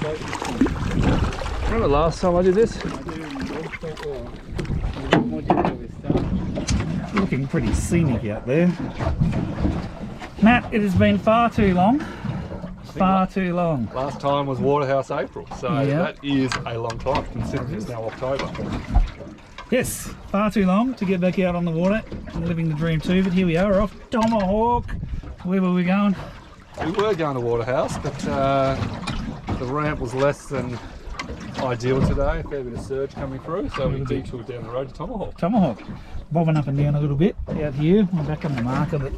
Remember last time I did this? Looking pretty scenic out there. Matt, it has been far too long. Far too long. Last time was Waterhouse April, so that is a long time considering it's now October. Yes, far too long to get back out on the water and living the dream too, but here we are off Tomahawk. Where were we going? We were going to Waterhouse, but the ramp was less than ideal today, a fair bit of surge coming through, so we detoured down the road to Tomahawk. Tomahawk. Bobbing up and down a little bit out here. We're back on the marker that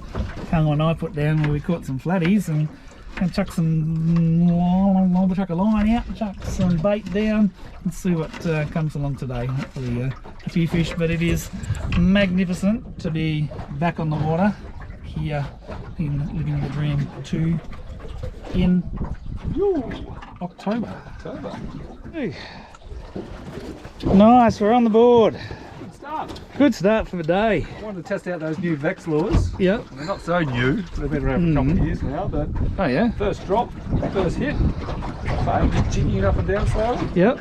Carl and I put down where we caught some flatties and chuck some, chuck a line out, chuck some bait down and see what comes along today. Hopefully a few fish, but it is magnificent to be back on the water here in Living the Dream 2 in October. Hey. Nice, we're on the board. Good start. Good start for the day. I wanted to test out those new Vex lures. Yep. They're not so new, they've been around for a couple of years now, but first drop, first hit, just jigging it up and down slowly. Yep.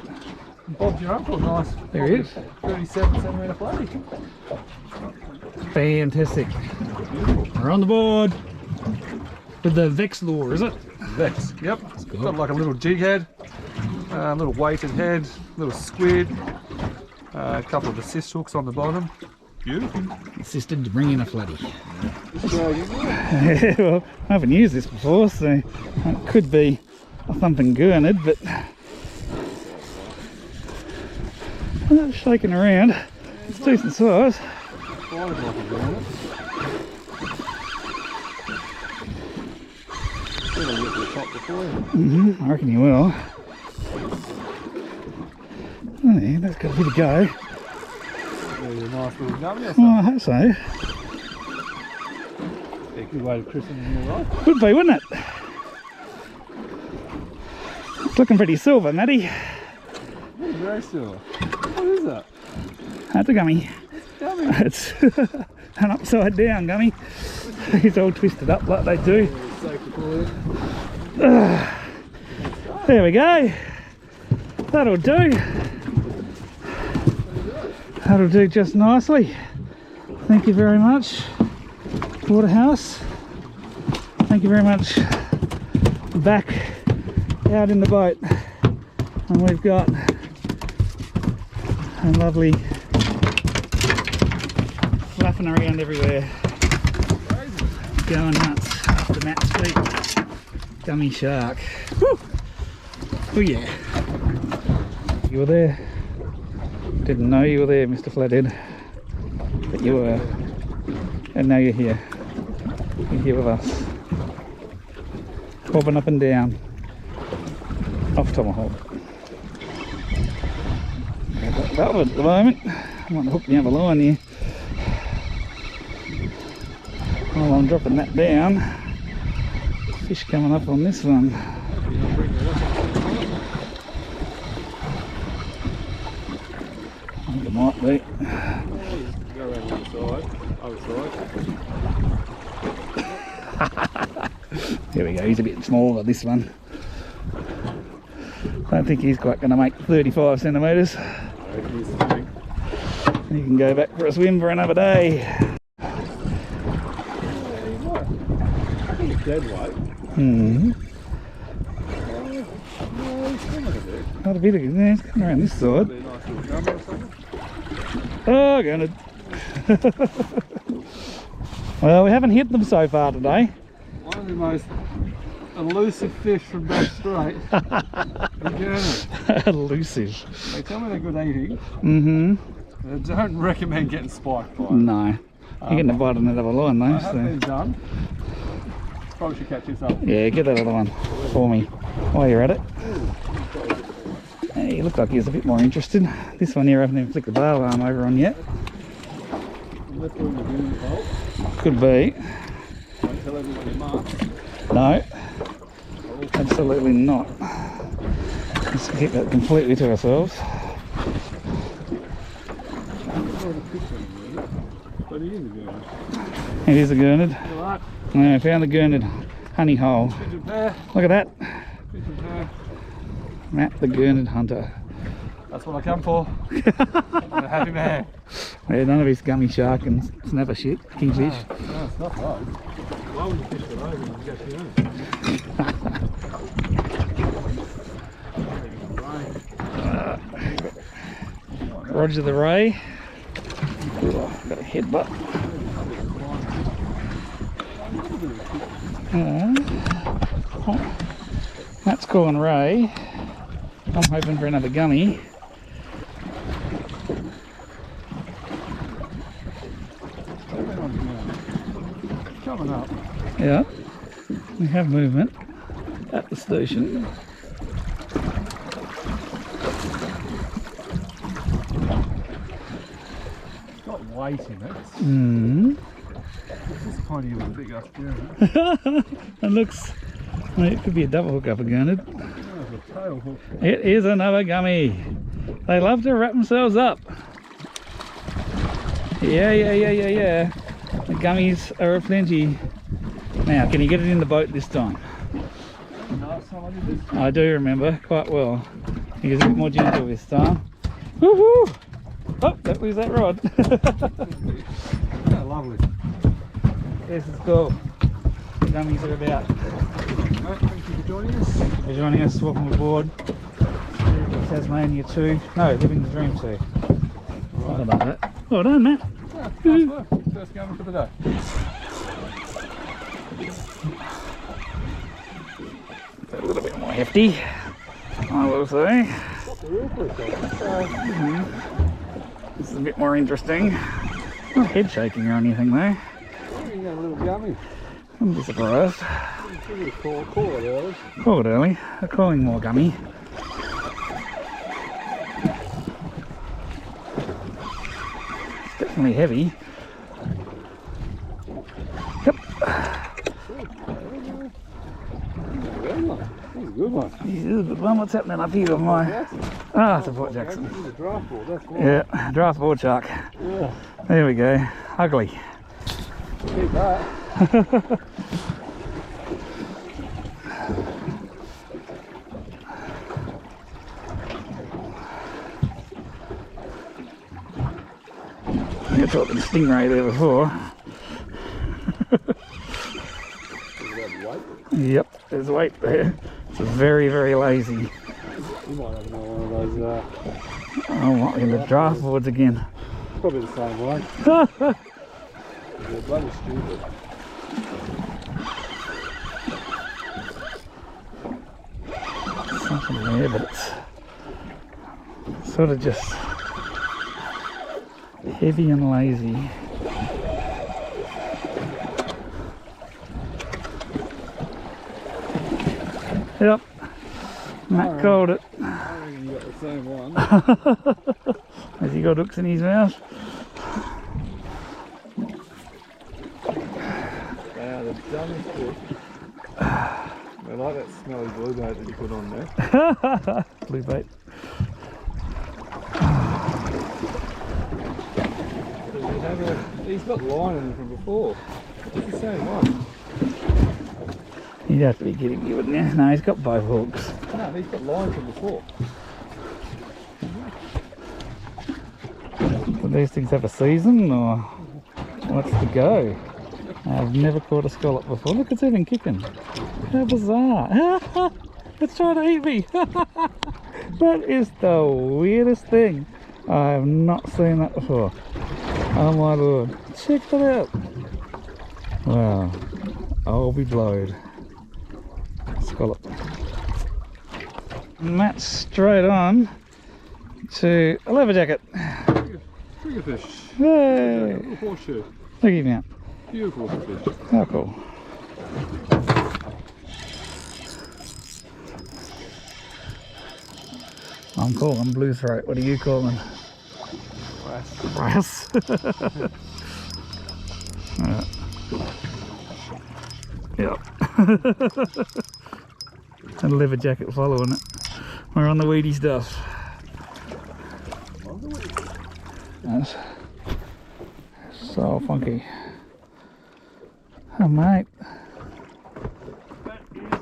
Bob's your uncle, nice. There he is. 37cm flatty. Fantastic. We're on the board with the Vex lure, is it? Vex, yep. It's got like a little jig head, a little weighted head, little squid, a couple of assist hooks on the bottom. Beautiful. Assisted to bring in a flatty. Yeah, well, I haven't used this before, so it could be a thumping gurnard, but it's shaking around. It's decent size. I reckon you will. Oh, yeah, that's got a bit of go. Nice little gummy. Oh, I hope so. Yeah, good way to christen the new rod. Would be, wouldn't it? It's looking pretty silver, Matty. Very silver. What is that? That's a gummy. Gummy. It's an upside down gummy. It's all twisted up like they do. There we go. That'll do. That'll do just nicely. Thank you very much, Waterhouse. Thank you very much. Back out in the boat, and we've got a lovely flapping around everywhere, going nuts after Matt's feet. Gummy shark. Woo! Oh yeah. You were there. Didn't know you were there, Mr. Flathead. But you were. And now you're here. You're here with us. Bobbing up and down. Off Tomahawk. That one at the moment. I want to hook the other line here. While I'm dropping that down, fish coming up on this one. I think it might be. Go around the other side. There we go, he's a bit smaller, this one. I don't think he's quite going to make 35 centimetres. He can go back for a swim for another day. Dead weight. Hmm. Not a bit of it. Yeah, it's coming around this side. Oh, going to. Well, we haven't hit them so far today. One of the most elusive fish from Bass Strait. Elusive. They tell me they're good eating. Mm-hmm. I don't recommend getting spiked by it. No. You're getting a bite on that other line though. I have been done. Probably should catch this up. Yeah, get that other one for me while you're at it. Hey, you look like he's a bit more interested. This one here I haven't even flicked the barb arm over on yet. Could be. Don't tell everyone you mark. No, absolutely not. Let's keep that completely to ourselves. But he is a gurnard. It is a gurnard. Look at that. Yeah, I found the gurnard honey hole. Pigeon pair. Look at that. Pigeon pair. Matt the Gurnard Hunter. That's what I come for. I'm a happy man. Yeah, none of his gummy shark and snapper shit, kingfish. No, it's not right. Why would you fish for those when you go to Roger the Ray. Oh, got a headbutt. That's calling Ray. I'm hoping for another gummy. Coming up. Yeah, we have movement at the station. It's got weight in it. It's just tiny with a big ass gurnard. It looks, well, it could be a double hook up a gurnard. There's a tail hook. It is another gummy. They love to wrap themselves up. Yeah. The gummies are aplenty. Now, can you get it in the boat this time? Last time I did this. I do remember quite well. He was a bit more gentle this time. Woohoo! Oh, don't lose that rod. Yeah, lovely. This is cool. The gummies are about. Right, thank you for joining us. For joining us, welcome aboard. Tasmania 2. No, Livin The Dream 2. Right about that. Well done, Matt. Yeah, nice work. First gummy for the day. A little bit more hefty, I will say. This is a bit more interesting. Not head shaking or anything though. You got a little gummy. I'm a bit surprised. Call it early. Call it early. They're calling more gummy. It's definitely heavy. Yep. He's a good one. This is a good one. What's happening up here with my... Ah, it's a Port Jackson. He's a draft board, that's why. Yeah, draft board shark. Yeah. There we go. Ugly. Keep that. You're talking stingray there before. Yep, there's weight there. It's very, very lazy. You might have another one of those. Oh, what, in the draft boards again. Probably the same way. They're bloody stupid. Something there, but it's sort of just heavy and lazy. Yep, Matt called it. I reckon you got the same one. Has he got hooks in his mouth? They are the dumbest fish. They're like that smelly blue bait that you put on there. Blue bait. He's got line in him from before. It's the same one. You'd have to be kidding me, wouldn't you? No, he's got both hooks. No, he's got line from before. Do these things have a season, or what's the go? I've never caught a scallop before. Look, it's even kicking. How bizarre. It's trying to eat me. That is the weirdest thing. I have not seen that before. Oh my lord. Check that out. Wow. I'll be blowed. Scallop. And that's straight on to a leather jacket. Triggerfish. Yay! Little horseshoe. Look at him out. Beautiful fish. How cool. I'm calling blue throat. What are you calling? Brass. Right. Yep. And a leather jacket following it. We're on the weedy stuff. That's so funky. Oh mate. That is a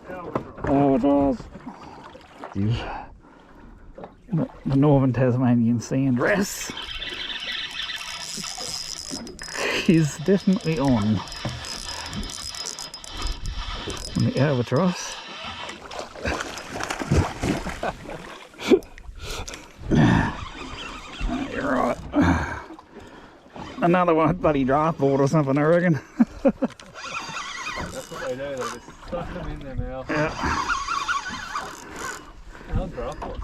albatross. Oh, it was. active. The northern Tasmanian sand wrasse is definitely on. And the albatross. You're right. Another one, bloody draft board or something, I reckon. That's what they do, they just stuff them in their mouth. Yeah. How draft boards?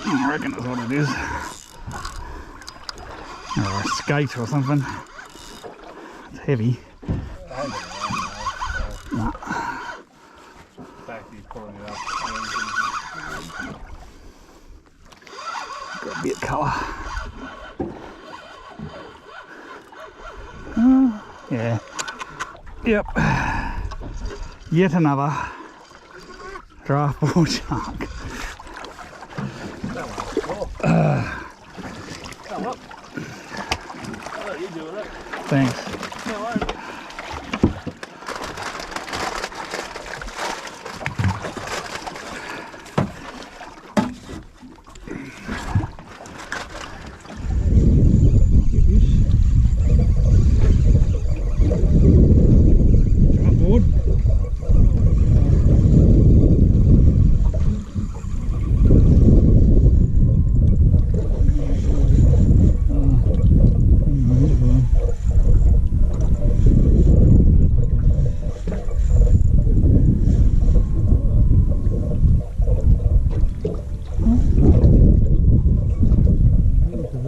I reckon that's what it is. Or a skate or something. It's heavy. No. He's pulling it up. Got a bit of colour. Yeah. Yep. Yet another draft board shark. Come up. I'll let you do it. Thanks. No worries.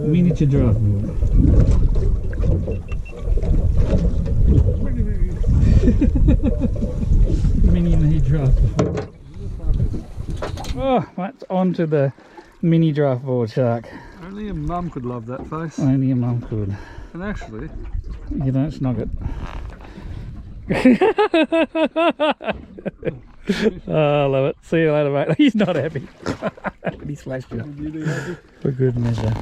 Miniature draft board. Mini draft board. Oh, that's onto the mini draft board shark. Only a mum could love that face. Only a mum could. And actually, You don't snog it. Oh, I love it. See you later, mate. He's not happy. He splashed you. would you be happy? For good measure.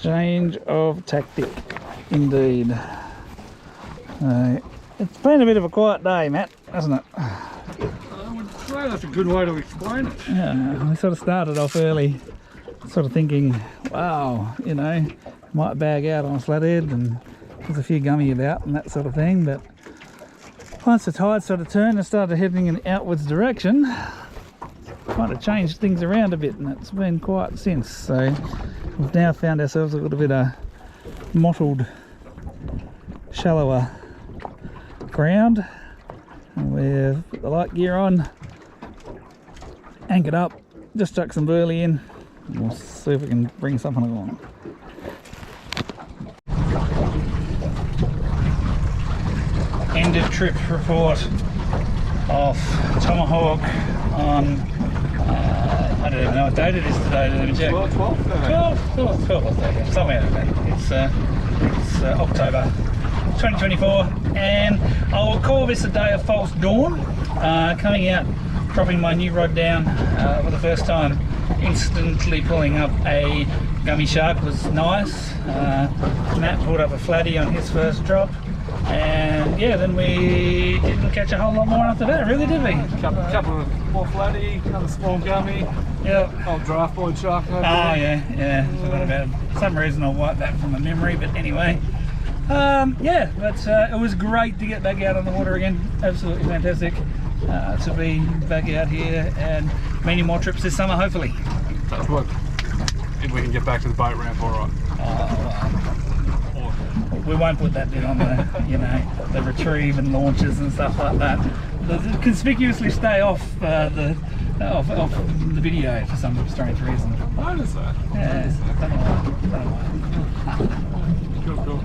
Change of tactic, indeed. It's been a bit of a quiet day, Matt, hasn't it? I would say that's a good way to explain it. Yeah, we sort of started off early, sort of thinking, wow, you know, might bag out on a flathead, and there's a few gummy about and that sort of thing, but once the tide sort of turned and started heading in an outwards direction, kind of changed things around a bit, and it's been quiet since. So we've now found ourselves a little bit of mottled, shallower ground, and we've put the light gear on, anchored up, just stuck some burley in, and we'll see if we can bring something along. End of trip report off Tomahawk on I don't even know what date it is today. Let me check. 12, somewhere like that. It's October 2024, and I'll call this a day of false dawn. Coming out, dropping my new rod down for the first time, instantly pulling up a gummy shark was nice. Matt pulled up a flatty on his first drop, and yeah, then we didn't catch a whole lot more after that, really, did we? Couple of more flatty, another small gummy. Yeah. Old draft board shark. Oh yeah, forgot about it. For some reason I wiped that from my memory, but anyway. Yeah, but it was great to get back out on the water again. Absolutely fantastic to be back out here, and many more trips this summer, hopefully. That's what. If we can get back to the boat ramp, all right. We won't put that bit on the, you know, the retrieve and launches and stuff like that. Conspicuously stay off the video for some strange reason. I understand. Yeah, don't know why. Cool.